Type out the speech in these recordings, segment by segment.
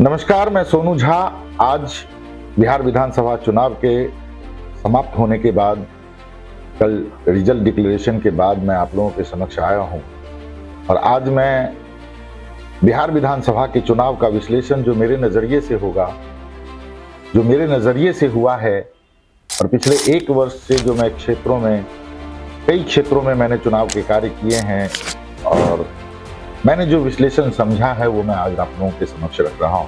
नमस्कार, मैं सोनू झा। आज बिहार विधानसभा चुनाव के समाप्त होने के बाद, कल रिजल्ट डिक्लेरेशन के बाद मैं आप लोगों के समक्ष आया हूं और आज मैं बिहार विधानसभा के चुनाव का विश्लेषण जो मेरे नज़रिए से होगा, जो मेरे नज़रिए से हुआ है और पिछले एक वर्ष से जो मैं कई क्षेत्रों में मैंने चुनाव के कार्य किए हैं और मैंने जो विश्लेषण समझा है वो मैं आज आप लोगों के समक्ष रख रहा हूं।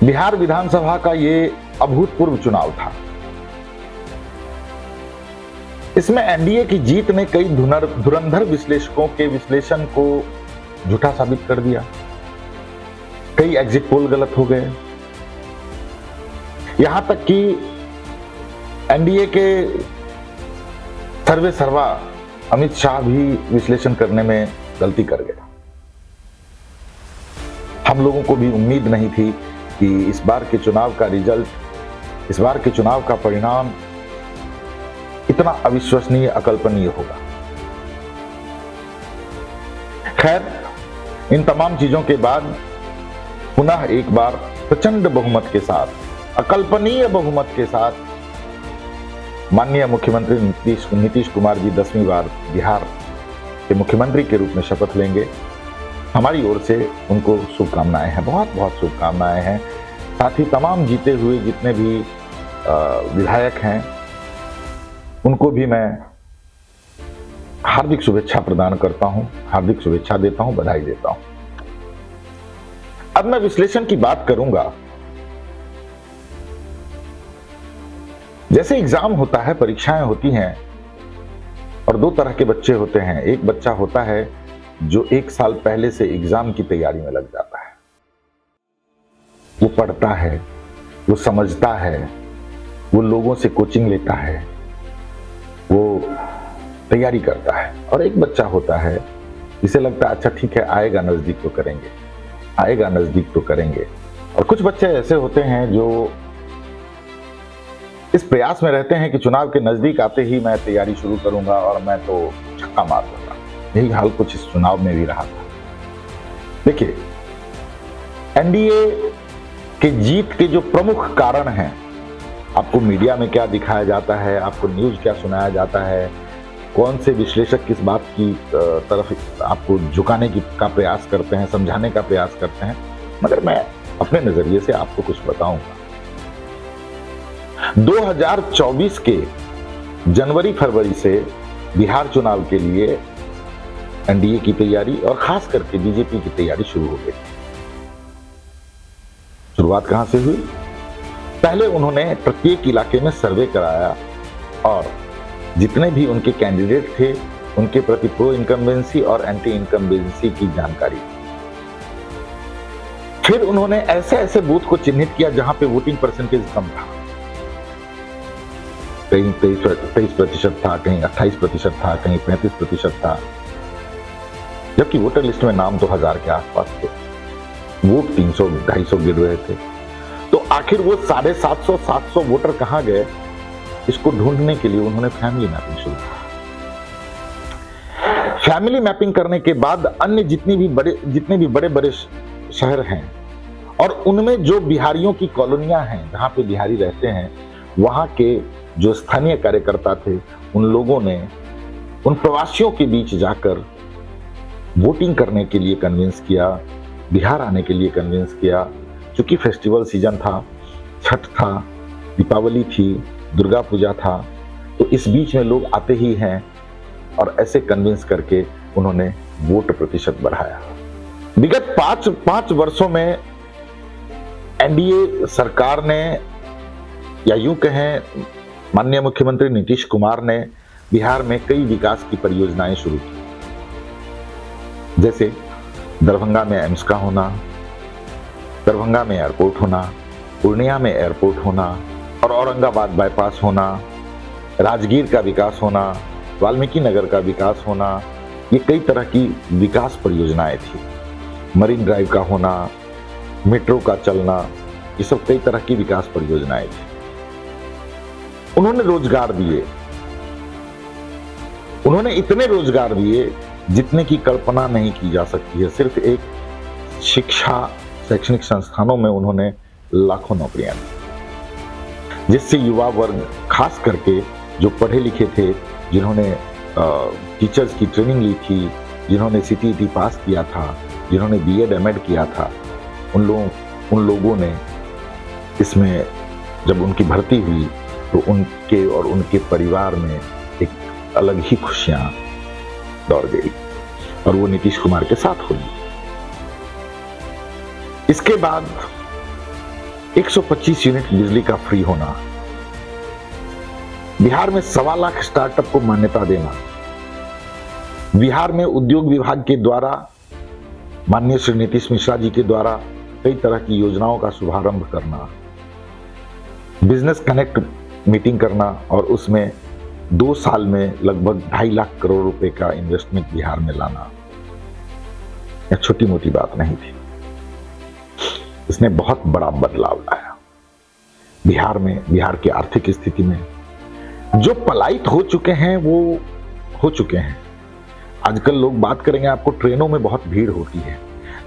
बिहार विधानसभा का ये अभूतपूर्व चुनाव था। इसमें एनडीए की जीत ने कई धुरंधर विश्लेषकों के विश्लेषण को झूठा साबित कर दिया। कई एग्जिट पोल गलत हो गए। यहां तक कि एनडीए के सर्वे सर्वा अमित शाह भी विश्लेषण करने में गलती कर गया। हम लोगों को भी उम्मीद नहीं थी कि इस बार के चुनाव का रिजल्ट, इस बार के चुनाव का परिणाम इतना अविश्वसनीय, अकल्पनीय होगा। खैर, इन तमाम चीजों के बाद पुनः एक बार प्रचंड बहुमत के साथ, अकल्पनीय बहुमत के साथ माननीय मुख्यमंत्री नीतीश कुमार जी 10वीं बार बिहार के मुख्यमंत्री के रूप में शपथ लेंगे। हमारी ओर से उनको शुभकामनाएं हैं, बहुत बहुत शुभकामनाएं हैं। साथ ही तमाम जीते हुए जितने भी विधायक हैं उनको भी मैं हार्दिक शुभेच्छा प्रदान करता हूं, हार्दिक शुभेच्छा देता हूं, बधाई देता हूं। अब मैं विश्लेषण की बात करूंगा। जैसे एग्जाम होता है, परीक्षाएं होती हैं और दो तरह के बच्चे होते हैं। एक बच्चा होता है जो एक साल पहले से एग्जाम की तैयारी में लग जाता है। वो पढ़ता है, वो समझता है, वो लोगों से कोचिंग लेता है, वो तैयारी करता है। और एक बच्चा होता है जिसे लगता है अच्छा ठीक है, आएगा नजदीक तो करेंगे, आएगा नजदीक तो करेंगे। और कुछ बच्चे ऐसे होते हैं जो इस प्रयास में रहते हैं कि चुनाव के नजदीक आते ही मैं तैयारी शुरू करूंगा और मैं तो छक्का मार दूंगा। यही हाल कुछ इस चुनाव में भी रहा था। देखिए, एनडीए के जीत के जो प्रमुख कारण हैं, आपको मीडिया में क्या दिखाया जाता है, आपको न्यूज क्या सुनाया जाता है, कौन से विश्लेषक किस बात की तरफ आपको झुकाने का प्रयास करते हैं, समझाने का प्रयास करते हैं, मगर मैं अपने नजरिए से आपको कुछ बताऊंगा। 2024 के जनवरी फरवरी से बिहार चुनाव के लिए एनडीए की तैयारी और खास करके बीजेपी की तैयारी शुरू हो गई। शुरुआत कहां से हुई? पहले उन्होंने प्रत्येक इलाके में सर्वे कराया और जितने भी उनके कैंडिडेट थे उनके प्रति प्रो इनकम्बेंसी और एंटी इनकम्बेंसी की जानकारी। फिर उन्होंने ऐसे ऐसे बूथ को चिन्हित किया जहां पे वोटिंग परसेंटेज कम था। कहीं 23% था, कहीं 28% था, कहीं 35% था, जबकि वोटर लिस्ट में नाम तो 1000 के आसपास थे। वोट 300-250 गिर रहे थे। तो आखिर वो 750 वोटर कहां गए, इसको ढूंढने के लिए उन्होंने फैमिली मैपिंग शुरू की। फैमिली मैपिंग करने के बाद अन्य जितने भी बड़े शहर हैं और उनमें जो बिहारियों की कॉलोनियां हैं, जहां पे बिहारी रहते हैं, वहां के जो स्थानीय कार्यकर्ता थे, उन लोगों ने उन प्रवासियों के बीच जाकर वोटिंग करने के लिए कन्विंस किया, बिहार आने के लिए कन्विंस किया। क्योंकि फेस्टिवल सीजन था, छठ था, दीपावली थी, दुर्गा पूजा था, तो इस बीच में लोग आते ही हैं और ऐसे कन्विंस करके उन्होंने वोट प्रतिशत बढ़ाया। विगत पांच वर्षों में एनडीए सरकार ने, या यूं कहें माननीय मुख्यमंत्री नीतीश कुमार ने, बिहार में कई विकास की परियोजनाएं शुरू की। जैसे दरभंगा में एम्स का होना, दरभंगा में एयरपोर्ट होना, पूर्णिया में एयरपोर्ट होना और औरंगाबाद बाईपास होना, राजगीर का विकास होना, वाल्मीकि नगर का विकास होना, ये कई तरह की विकास परियोजनाएं थी। मरीन ड्राइव का होना, मेट्रो का चलना, ये सब कई तरह की विकास परियोजनाएं थी। उन्होंने रोजगार दिए, उन्होंने इतने रोजगार दिए जितने की कल्पना नहीं की जा सकती है। सिर्फ एक शिक्षा, शैक्षणिक संस्थानों में उन्होंने लाखों नौकरियां दी, जिससे युवा वर्ग, खास करके जो पढ़े लिखे थे, जिन्होंने टीचर्स की ट्रेनिंग ली थी, जिन्होंने सीटीईटी पास किया था, जिन्होंने बीएड एमएड किया था, उन लोगों ने इसमें जब उनकी भर्ती हुई तो उनके और उनके परिवार में एक अलग ही खुशियां दौड़ गई और वो नीतीश कुमार के साथ हुई। इसके बाद 125 यूनिट बिजली का फ्री होना, बिहार में 1.25 लाख स्टार्टअप को मान्यता देना, बिहार में उद्योग विभाग के द्वारा माननीय श्री नीतीश मिश्रा जी के द्वारा कई तरह की योजनाओं का शुभारंभ करना, बिजनेस कनेक्ट मीटिंग करना और उसमें 2 साल में लगभग 2.5 लाख करोड़ रुपए का इन्वेस्टमेंट बिहार में लाना, यह छोटी मोटी बात नहीं थी। इसने बहुत बड़ा बदलाव लाया बिहार में। बिहार की आर्थिक स्थिति में जो पलायित हो चुके हैं वो हो चुके हैं। आजकल लोग बात करेंगे, आपको ट्रेनों में बहुत भीड़ होती है,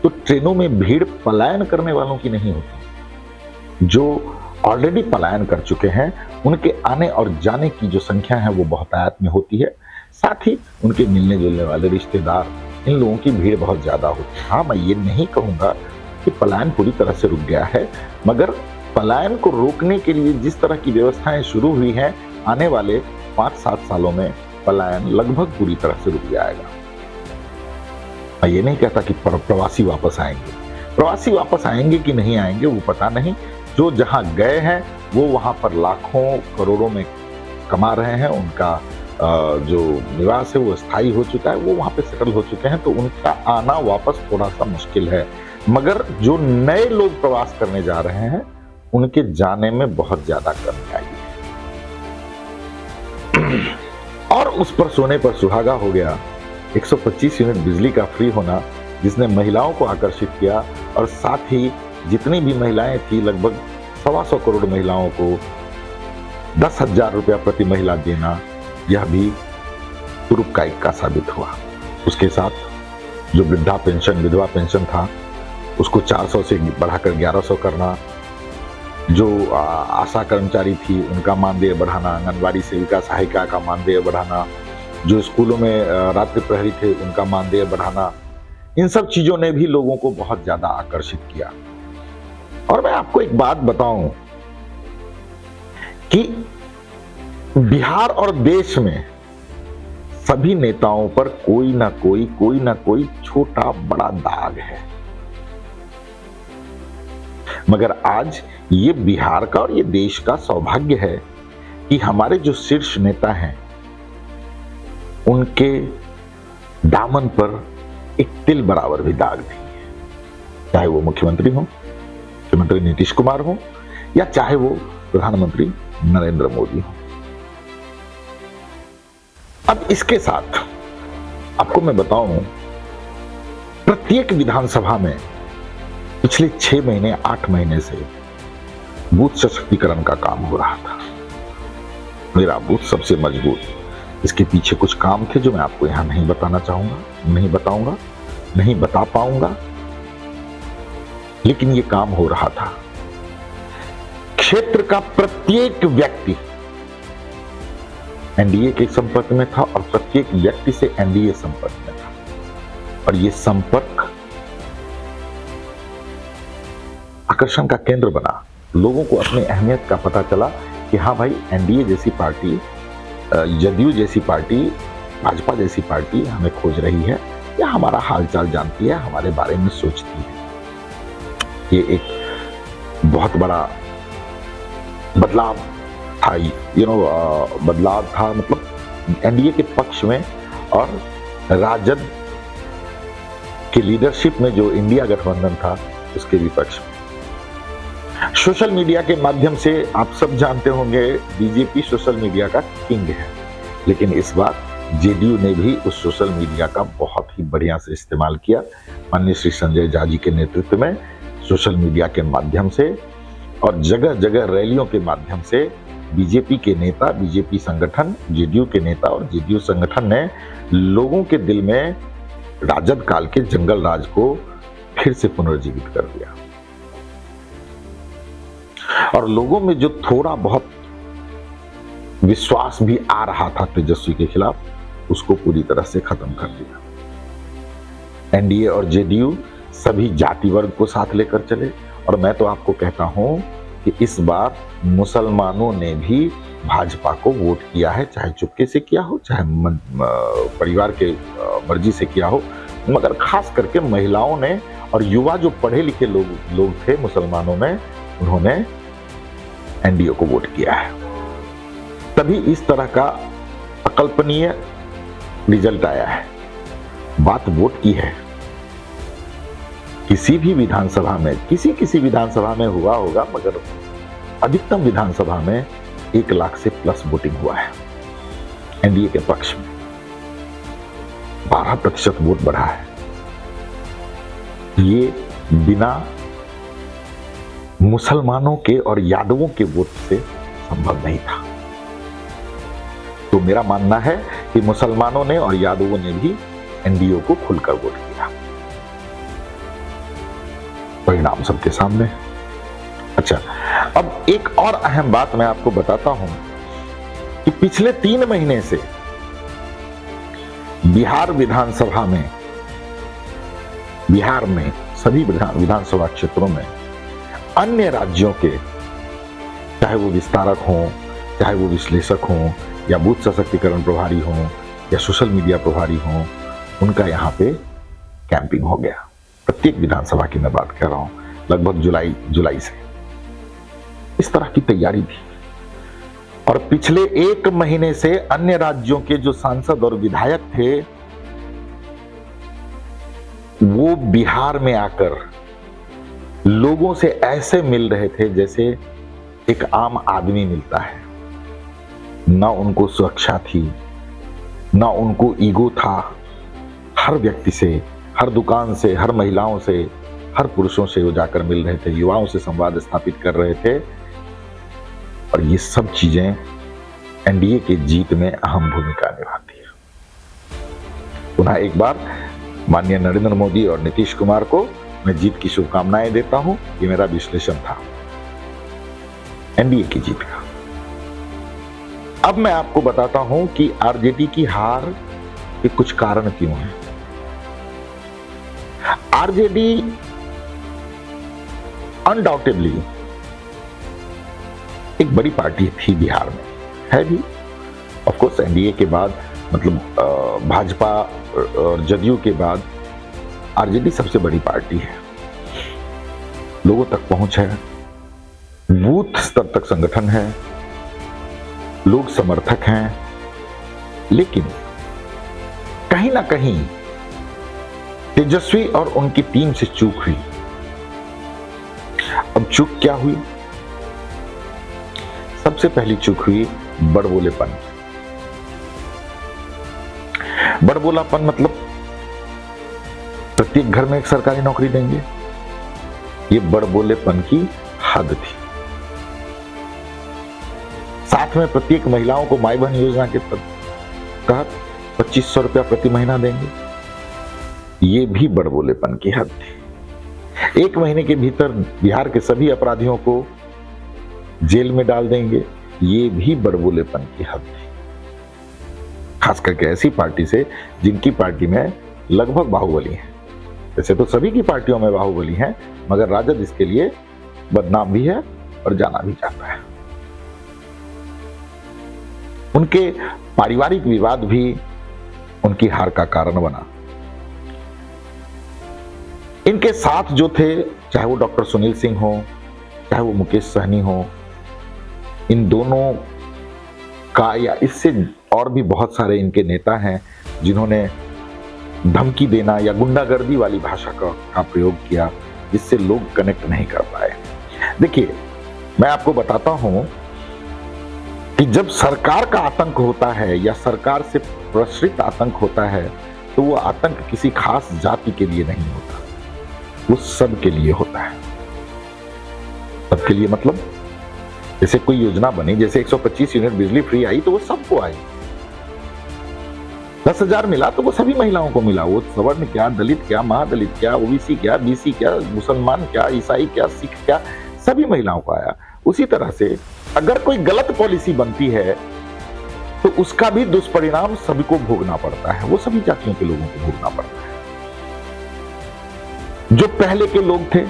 तो ट्रेनों में भीड़ पलायन करने वालों की नहीं होती। जो ऑलरेडी पलायन कर चुके हैं उनके आने और जाने की जो संख्या है वो बहुतायत में होती है। साथ ही उनके मिलने जुलने वाले रिश्तेदार, इन लोगों की भीड़ बहुत ज्यादा होती है। हाँ, मैं ये नहीं कहूंगा कि पलायन पूरी तरह से रुक गया है, मगर पलायन को रोकने के लिए जिस तरह की व्यवस्थाएं शुरू हुई हैं, आने वाले 5-7 सालों में पलायन लगभग पूरी तरह से रुक जाएगा। मैं ये नहीं कहता कि प्रवासी वापस आएंगे, प्रवासी वापस आएंगे कि नहीं आएंगे वो पता नहीं। जो जहां गए हैं वो वहां पर लाखों करोड़ों में कमा रहे हैं, उनका जो निवास है वो स्थायी हो चुका है, वो वहां पे सेटल हो चुके हैं, तो उनका आना वापस थोड़ा सा मुश्किल है। मगर जो नए लोग प्रवास करने जा रहे हैं उनके जाने में बहुत ज्यादा कमी आई है। और उस पर सोने पर सुहागा हो गया 125 यूनिट बिजली का फ्री होना, जिसने महिलाओं को आकर्षित किया और साथ ही जितनी भी महिलाएं थी, लगभग 125 करोड़ महिलाओं को 10,000 रुपया प्रति महिला देना, यह भी तुरुप का इक्का साबित हुआ। उसके साथ जो वृद्धा पेंशन, विधवा पेंशन था, उसको 400 से बढ़ाकर 1100 करना, जो आशा कर्मचारी थी उनका मानदेय बढ़ाना, आंगनबाड़ी सेविका सहायिका का मानदेय बढ़ाना, जो स्कूलों में रात्रि प्रहरी थे उनका मानदेय बढ़ाना, इन सब चीजों ने भी लोगों को बहुत ज्यादा आकर्षित किया। और मैं आपको एक बात बताऊं कि बिहार और देश में सभी नेताओं पर कोई ना कोई छोटा बड़ा दाग है, मगर आज ये बिहार का और ये देश का सौभाग्य है कि हमारे जो शीर्ष नेता हैं उनके दामन पर एक तिल बराबर भी दाग नहीं है। चाहे वो मुख्यमंत्री हो, मुख्यमंत्री नीतीश कुमार हो, या चाहे वो प्रधानमंत्री नरेंद्र मोदी हो। अब इसके साथ आपको मैं बताऊं, प्रत्येक विधानसभा में पिछले 6 महीने 8 महीने से बूथ सशक्तिकरण का काम हो रहा था। मेरा बूथ सबसे मजबूत, इसके पीछे कुछ काम थे जो मैं आपको यहां नहीं बताना चाहूंगा, नहीं बताऊंगा, नहीं बता पाऊंगा, लेकिन ये काम हो रहा था। क्षेत्र का प्रत्येक व्यक्ति एनडीए के संपर्क में था और प्रत्येक व्यक्ति से एनडीए संपर्क में था, और ये संपर्क आकर्षण का केंद्र बना। लोगों को अपनी अहमियत का पता चला कि हाँ भाई, एनडीए जैसी पार्टी, जदयू जैसी पार्टी, भाजपा जैसी पार्टी हमें खोज रही है, या हमारा हालचाल जानती है, हमारे बारे में सोचती है। ये एक बहुत बड़ा बदलाव था, बदलाव था, मतलब एनडीए के पक्ष में और राजद की लीडरशिप में जो इंडिया गठबंधन था उसके विपक्ष में। सोशल मीडिया के माध्यम से आप सब जानते होंगे, बीजेपी सोशल मीडिया का किंग है, लेकिन इस बार जेडीयू ने भी उस सोशल मीडिया का बहुत ही बढ़िया से इस्तेमाल किया। माननीय श्री संजय झा जी के नेतृत्व में सोशल मीडिया के माध्यम से और जगह जगह रैलियों के माध्यम से बीजेपी के नेता, बीजेपी संगठन, जेडीयू के नेता और जेडीयू संगठन ने लोगों के दिल में राजद काल के जंगल राज को फिर से पुनर्जीवित कर दिया और लोगों में जो थोड़ा बहुत विश्वास भी आ रहा था तेजस्वी के खिलाफ उसको पूरी तरह से खत्म कर दिया। एनडीए और जेडीयू सभी जाति वर्ग को साथ लेकर चले और मैं तो आपको कहता हूं कि इस बार मुसलमानों ने भी भाजपा को वोट किया है, चाहे चुपके से किया हो, चाहे परिवार के मर्जी से किया हो, मगर खास करके महिलाओं ने और युवा जो पढ़े लिखे लोग थे मुसलमानों में, उन्होंने एनडीए को वोट किया है। तभी इस तरह का अकल्पनीय रिजल्ट आया है। बात वोट की है। किसी भी विधानसभा में किसी विधानसभा में हुआ होगा, मगर अधिकतम विधानसभा में 1 लाख से प्लस वोटिंग हुआ है एनडीए के पक्ष में। 12% वोट बढ़ा है। ये बिना मुसलमानों के और यादवों के वोट से संभव नहीं था। तो मेरा मानना है कि मुसलमानों ने और यादवों ने भी एनडीए को खुलकर वोट किया। परिणाम सबके सामने। अच्छा, अब एक और अहम बात मैं आपको बताता हूं कि पिछले 3 महीने से बिहार में सभी विधानसभा क्षेत्रों में अन्य राज्यों के, चाहे वो विस्तारक हों, चाहे वो विश्लेषक हों, या बूथ सशक्तिकरण प्रभारी हों, या सोशल मीडिया प्रभारी हों, उनका यहाँ पे कैंपिंग हो गया। प्रत्येक विधानसभा की मैं बात कर रहा हूं, लगभग जुलाई से इस तरह की तैयारी थी। और पिछले 1 महीने से अन्य राज्यों के जो सांसद और विधायक थे वो बिहार में आकर लोगों से ऐसे मिल रहे थे जैसे एक आम आदमी मिलता है। ना उनको सुरक्षा थी, ना उनको ईगो था। हर व्यक्ति से, हर दुकान से, हर महिलाओं से, हर पुरुषों से वो जाकर मिल रहे थे, युवाओं से संवाद स्थापित कर रहे थे। और ये सब चीजें एनडीए की जीत में अहम भूमिका निभाती है। पुनः एक बार माननीय नरेंद्र मोदी और नीतीश कुमार को मैं जीत की शुभकामनाएं देता हूं। ये मेरा विश्लेषण था एनडीए की जीत का। अब मैं आपको बताता हूं कि आरजेडी की हार के कुछ कारण क्यों हैं। आरजेडी अनडाउटेडली एक बड़ी पार्टी थी बिहार में, है भी। ऑफ कोर्स एनडीए के बाद, मतलब भाजपा और जदयू के बाद आरजेडी सबसे बड़ी पार्टी है। लोगों तक पहुंच है, बूथ स्तर तक संगठन है, लोग समर्थक हैं। लेकिन कहीं ना कहीं तेजस्वी और उनकी टीम से चूक हुई। अब चूक क्या हुई? सबसे पहली चूक हुई बड़बोलेपन। बड़बोलापन मतलब प्रत्येक घर में एक सरकारी नौकरी देंगे। ये बड़बोलेपन की हद थी। साथ में प्रत्येक महिलाओं को माई बहन योजना के तहत 2500 रुपया प्रति महीना देंगे। ये भी बड़बोलेपन की हद थी। 1 महीने के भीतर बिहार के सभी अपराधियों को जेल में डाल देंगे। ये भी बड़बोलेपन की हद थी। खास करके ऐसी पार्टी से जिनकी पार्टी में लगभग बाहुबली है। वैसे तो सभी की पार्टियों में बाहुबली है, मगर राजद इसके लिए बदनाम भी है और जाना भी चाहता है। उनके पारिवारिक विवाद भी उनकी हार का कारण बना। इनके साथ जो थे, चाहे वो डॉक्टर सुनील सिंह हो, चाहे वो मुकेश सहनी हो, इन दोनों का, या इससे और भी बहुत सारे इनके नेता हैं जिन्होंने धमकी देना या गुंडागर्दी वाली भाषा का प्रयोग किया, जिससे लोग कनेक्ट नहीं कर पाए। देखिए, मैं आपको बताता हूं कि जब सरकार का आतंक होता है या सरकार से प्रसरित आतंक होता है, तो वो आतंक किसी खास जाति के लिए नहीं होता, वो सबके लिए होता है। सबके लिए मतलब जैसे कोई योजना बनी, जैसे 125 यूनिट बिजली फ्री आई तो वो सबको आई। 10,000 मिला तो वो सभी महिलाओं को मिला। वो सवर्ण क्या, दलित क्या, महादलित क्या, ओबीसी क्या, बीसी क्या, मुसलमान क्या, ईसाई क्या, सिख क्या, सभी महिलाओं को आया। उसी तरह से अगर कोई गलत पॉलिसी बनती है तो उसका भी दुष्परिणाम सभी को भोगना पड़ता है, वो सभी जातियों के लोगों को भोगना पड़ता है। जो पहले के लोग थे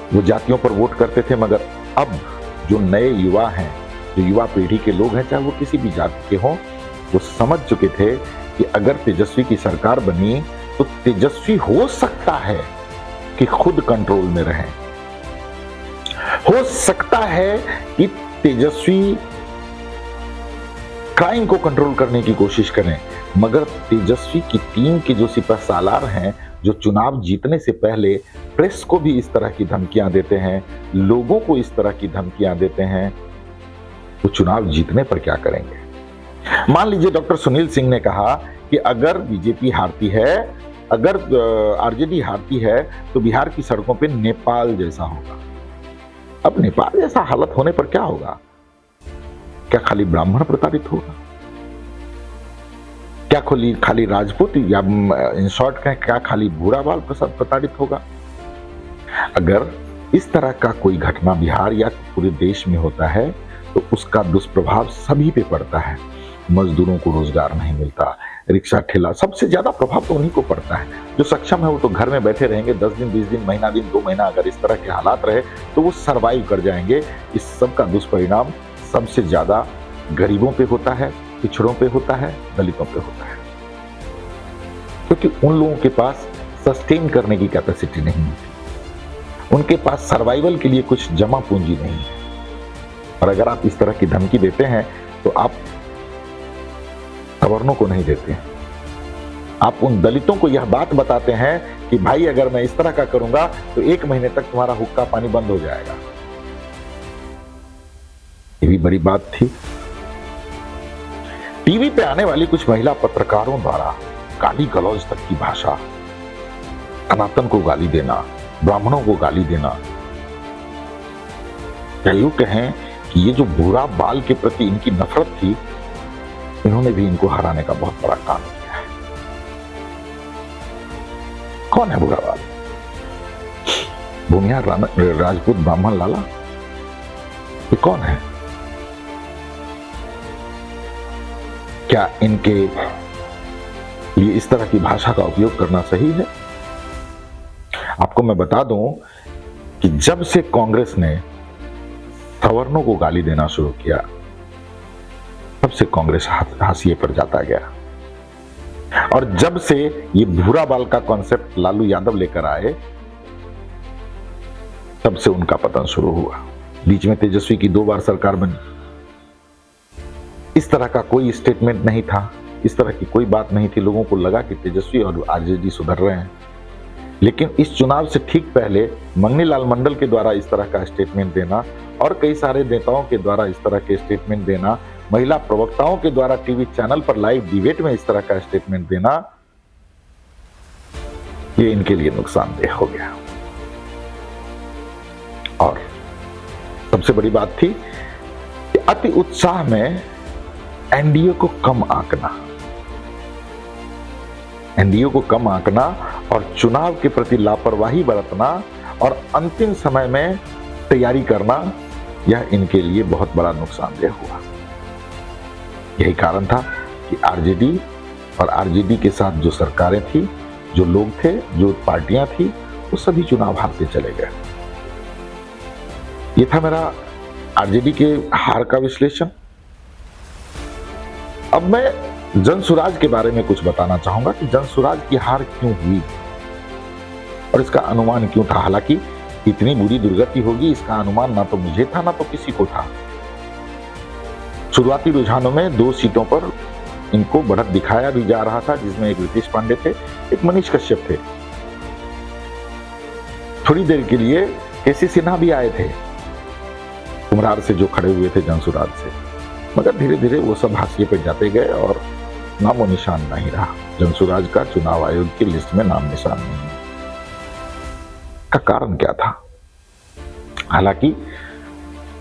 वो जातियों पर वोट करते थे, मगर अब जो नए युवा हैं, जो युवा पीढ़ी के लोग हैं, चाहे वो किसी भी जाति के हों, वो समझ चुके थे कि अगर तेजस्वी की सरकार बनी तो तेजस्वी हो सकता है कि खुद कंट्रोल में रहें, हो सकता है कि तेजस्वी क्राइम को कंट्रोल करने की कोशिश करें, मगर तेजस्वी की टीम के जो सिपहसालार हैं, जो चुनाव जीतने से पहले प्रेस को भी इस तरह की धमकियां देते हैं, लोगों को इस तरह की धमकियां देते हैं, वो चुनाव जीतने पर क्या करेंगे? मान लीजिए डॉक्टर सुनील सिंह ने कहा कि अगर बीजेपी हारती है, अगर आरजेडी हारती है तो बिहार की सड़कों पे नेपाल जैसा होगा। अब नेपाल जैसा हालत होने पर क्या होगा? क्या खाली ब्राह्मण प्रताड़ित होगा? क्या खाली राजपूत, या इन शॉर्ट क्या खाली भूरा बाल प्रताड़ित होगा? अगर इस तरह का कोई घटना बिहार या पूरे देश में होता है तो उसका दुष्प्रभाव सभी पे पड़ता है। मजदूरों को रोजगार नहीं मिलता, रिक्शा ठेला, सबसे ज्यादा प्रभाव तो उन्हीं को पड़ता है। जो सक्षम है वो तो घर में बैठे रहेंगे, 10 दिन, 20 दिन, महीना दिन, 2 महीना अगर इस तरह के हालात रहे तो वो सरवाइव कर जाएंगे। इस सब का दुष्परिणाम सबसे ज्यादा गरीबों पे होता है, पिछड़ों पे होता है, दलितों पे होता है, क्योंकि उन लोगों के पास सस्टेन करने की कैपेसिटी नहीं है, उनके पास सर्वाइवल के लिए कुछ जमा पूंजी नहीं है। और अगर आप इस तरह की धमकी देते हैं तो आप सवर्णों को नहीं देते, आप उन दलितों को यह बात बताते हैं कि भाई अगर मैं इस तरह का करूंगा तो 1 महीने तक तुम्हारा हुक्का पानी बंद हो जाएगा। ये भी बड़ी बात थी। टीवी पे आने वाली कुछ महिला पत्रकारों द्वारा गाली गलौज तक की भाषा, सनातन को गाली देना, ब्राह्मणों को गाली देना, या यूं कहें कि ये जो बुरा बाल के प्रति इनकी नफरत थी, इन्होंने भी इनको हराने का बहुत बड़ा काम किया है। कौन है बुरा बाल? भूमिहार राजपूत ब्राह्मण लाला, ये कौन है? क्या इनके लिए इस तरह की भाषा का उपयोग करना सही है? आपको मैं बता दूं कि जब से कांग्रेस ने सवर्णों को गाली देना शुरू किया, तब से कांग्रेस हाशिए पर जाता गया। और जब से ये भूरा बाल का कॉन्सेप्ट लालू यादव लेकर आए, तब से उनका पतन शुरू हुआ। बीच में तेजस्वी की 2 बार सरकार बनी, इस तरह का कोई स्टेटमेंट नहीं था, इस तरह की कोई बात नहीं थी। लोगों को लगा कि तेजस्वी और आरजेडी सुधर रहे हैं, लेकिन इस चुनाव से ठीक पहले मंगनी लाल मंडल के द्वारा इस तरह का स्टेटमेंट देना और कई सारे नेताओं के द्वारा इस तरह के स्टेटमेंट देना, महिला प्रवक्ताओं के द्वारा टीवी चैनल पर लाइव डिबेट में इस तरह का स्टेटमेंट देना, ये इनके लिए नुकसानदेह हो गया। और सबसे बड़ी बात थी कि अति उत्साह में एनडीए को कम आंकना, एनडीए को कम आंकना और चुनाव के प्रति लापरवाही बरतना और अंतिम समय में तैयारी करना, यह इनके लिए बहुत बड़ा नुकसानदेह हुआ। यही कारण था कि आरजेडी और आरजेडी के साथ जो सरकारें थी, जो लोग थे, जो पार्टियां थी, वो सभी चुनाव हारते चले गए। ये था मेरा आरजेडी के हार का विश्लेषण। अब मैं जनसुराज के बारे में कुछ बताना चाहूंगा कि जनसुराज की हार क्यों हुई और इसका अनुमान क्यों था। हालांकि इतनी बुरी दुर्गति होगी इसका अनुमान ना तो मुझे था ना तो किसी को था। शुरुआती रुझानों में 2 सीटों पर इनको बढ़त दिखाया भी जा रहा था, जिसमें एक रितेश पांडे थे, एक मनीष कश्यप थे। थोड़ी देर के लिए केसी सिन्हा भी आए थे कुम्हरार से, जो खड़े हुए थे जनसुराज से, मगर धीरे धीरे वो सब हाशिए पर जाते गए और नामो निशान नहीं रहा। जनसुराज का चुनाव आयोग की लिस्ट में नाम निशान नहीं। का कारण क्या था? हालांकि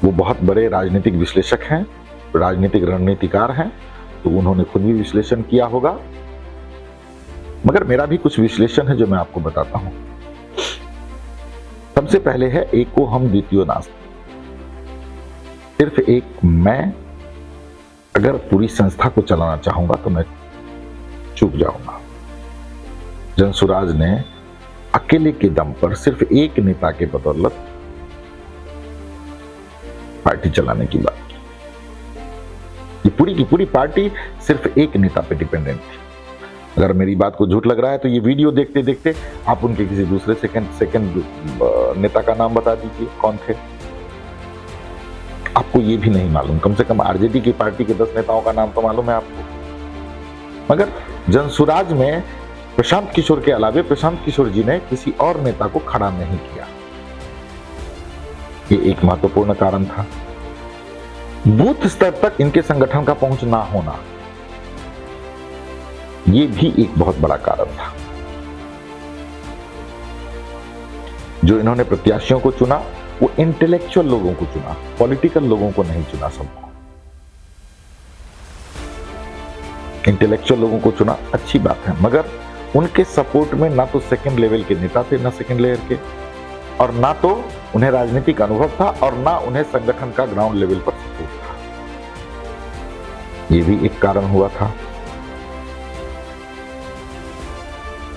वो बहुत बड़े राजनीतिक विश्लेषक हैं, राजनीतिक रणनीतिकार हैं, तो उन्होंने खुद भी विश्लेषण किया होगा मगर मेरा भी कुछ विश्लेषण है जो मैं आपको बताता हूं। सबसे पहले है एको हम द्वितीयो नास्ति। सिर्फ एक मैं अगर पूरी संस्था को चलाना चाहूंगा तो मैं चूक जाऊंगा। जनसुराज ने अकेले के दम पर सिर्फ एक नेता के बदौलत पार्टी चलाने की बात की। ये पूरी की पूरी पार्टी सिर्फ एक नेता पे डिपेंडेंट थी। अगर मेरी बात को झूठ लग रहा है तो ये वीडियो देखते देखते आप उनके किसी दूसरे सेकंड नेता का नाम बता दीजिए, कौन थे। आपको ये भी नहीं मालूम, कम से कम आरजेडी की पार्टी के 10 नेताओं का नाम तो मालूम है आपको। मगर जनसुराज में प्रशांत किशोर के अलावे प्रशांत किशोर जी ने किसी और नेता को खड़ा नहीं किया। ये एक महत्वपूर्ण कारण था। बूथ स्तर तक इनके संगठन का पहुंच ना होना, ये भी एक बहुत बड़ा कारण था। जो इन्होंने प्रत्याशियों को चुना वो इंटेलेक्चुअल लोगों को चुना, पॉलिटिकल लोगों को नहीं चुना। सबको इंटेलेक्चुअल लोगों को चुना, अच्छी बात है, मगर उनके सपोर्ट में ना तो सेकंड लेवल के नेता थे, ना सेकंड लेयर के, और ना तो उन्हें राजनीतिक अनुभव था, और ना उन्हें संगठन का ग्राउंड लेवल पर सपोर्ट था। यह भी एक कारण हुआ था।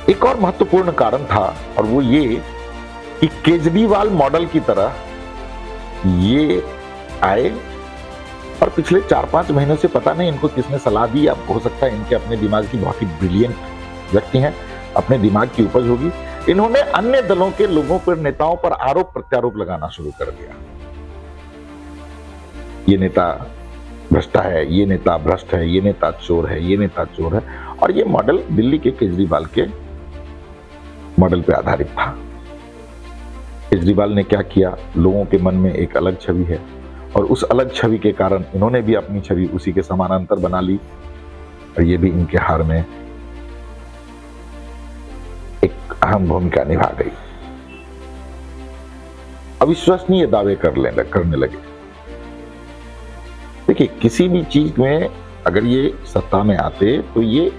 एक और महत्वपूर्ण कारण था, और वो ये कि केजरीवाल मॉडल की तरह ये आए और पिछले 4-5 महीनों से पता नहीं इनको किसने सलाह दी। अब हो सकता है इनके अपने दिमाग की बहुत ही ब्रिलियंट व्यक्ति हैं, अपने दिमाग की उपज होगी। इन्होंने अन्य दलों के लोगों पर, नेताओं पर आरोप प्रत्यारोप लगाना शुरू कर दिया। ये नेता भ्रष्टा है, ये नेता भ्रष्ट है, ये नेता चोर है, ये नेता चोर है। और ये मॉडल दिल्ली के केजरीवाल के मॉडल पे आधारित था। केजरीवाल ने क्या किया, लोगों के मन में एक अलग छवि है, और उस अलग छवि के कारण इन्होंने भी अपनी छवि उसी के समानांतर बना ली, और ये भी इनके हार में एक अहम भूमिका निभा गई। अविश्वसनीय दावे करने लगे। देखिए, किसी भी चीज में अगर ये सत्ता में आते तो ये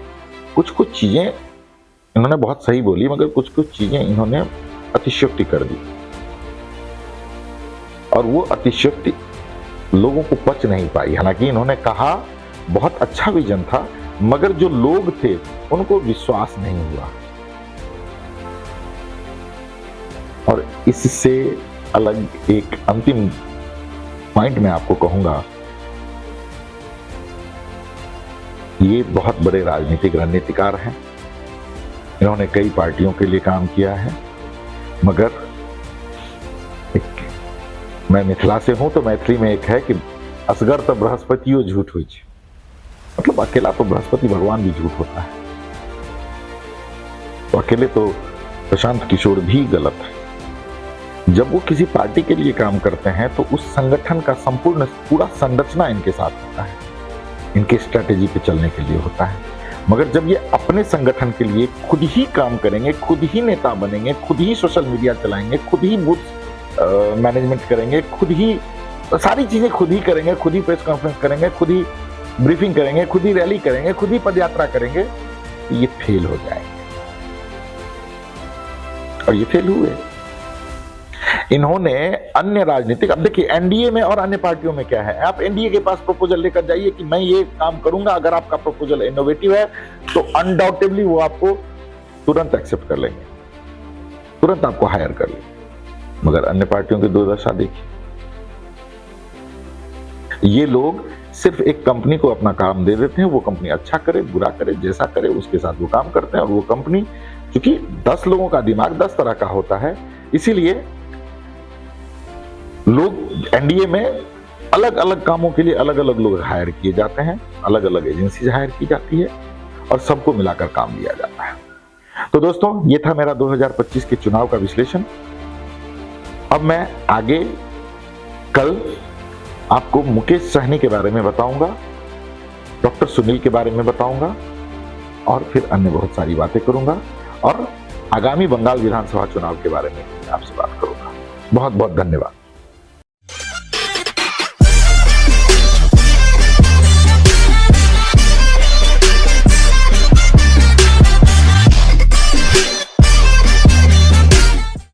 कुछ चीजें इन्होंने बहुत सही बोली, मगर कुछ चीजें इन्होंने अतिशयोक्ति कर दी, और वो अतिशयोक्ति लोगों को पच नहीं पाई। हालांकि इन्होंने कहा बहुत अच्छा विजन था, मगर जो लोग थे उनको विश्वास नहीं हुआ। और इससे अलग एक अंतिम पॉइंट मैं आपको कहूंगा, ये बहुत बड़े राजनीतिक रणनीतिकार हैं। इन्होंने कई पार्टियों के लिए काम किया है, मगर मैं मिथिला से हूं तो मैथिली में एक है कि असगर तो बृहस्पतियो झूठ हुई, मतलब अकेला तो बृहस्पति भगवान भी झूठ होता है। तो अकेले तो प्रशांत किशोर भी गलत है। जब वो किसी पार्टी के लिए काम करते हैं तो उस संगठन का संपूर्ण पूरा संरचना इनके साथ होता है, इनके स्ट्रेटेजी पे चलने के लिए होता है। मगर जब ये अपने संगठन के लिए खुद ही काम करेंगे, खुद ही नेता बनेंगे, खुद ही सोशल मीडिया चलाएंगे, खुद ही बूथ मैनेजमेंट करेंगे, खुद ही सारी चीजें खुद ही करेंगे, खुद ही प्रेस कॉन्फ्रेंस करेंगे, खुद ही ब्रीफिंग करेंगे, खुद ही रैली करेंगे, खुद ही पदयात्रा करेंगे, तो ये फेल हो जाएंगे। और ये फेल हुए। इन्होंने अन्य राजनीतिक, अब देखिए एनडीए में और अन्य पार्टियों में क्या है, आप एनडीए के पास प्रपोजल लेकर जाइए कि मैं ये काम करूंगा, अगर आपका प्रपोजल इनोवेटिव है तो अनडाउटेबली वो आपको तुरंत एक्सेप्ट कर लेंगे, तुरंत आपको हायर कर लेंगे। मगर अन्य पार्टियों की दुर्दशा देखिए, ये लोग सिर्फ एक कंपनी को अपना काम दे देते हैं, वो कंपनी अच्छा करे बुरा करे जैसा करे उसके साथ वो काम करते हैं। और वो कंपनी, क्योंकि 10 लोगों का दिमाग 10 तरह का होता है, इसीलिए लोग एनडीए में अलग अलग कामों के लिए अलग अलग लोग हायर किए जाते हैं, अलग अलग एजेंसी हायर की जाती है, और सबको मिलाकर काम दिया जाता है। तो दोस्तों, ये था मेरा 2025 के चुनाव का विश्लेषण। अब मैं आगे कल आपको मुकेश सहनी के बारे में बताऊंगा, डॉक्टर सुनील के बारे में बताऊंगा, और फिर अन्य बहुत सारी बातें करूंगा, और आगामी बंगाल विधानसभा चुनाव के बारे में आपसे बात करूंगा। बहुत बहुत धन्यवाद।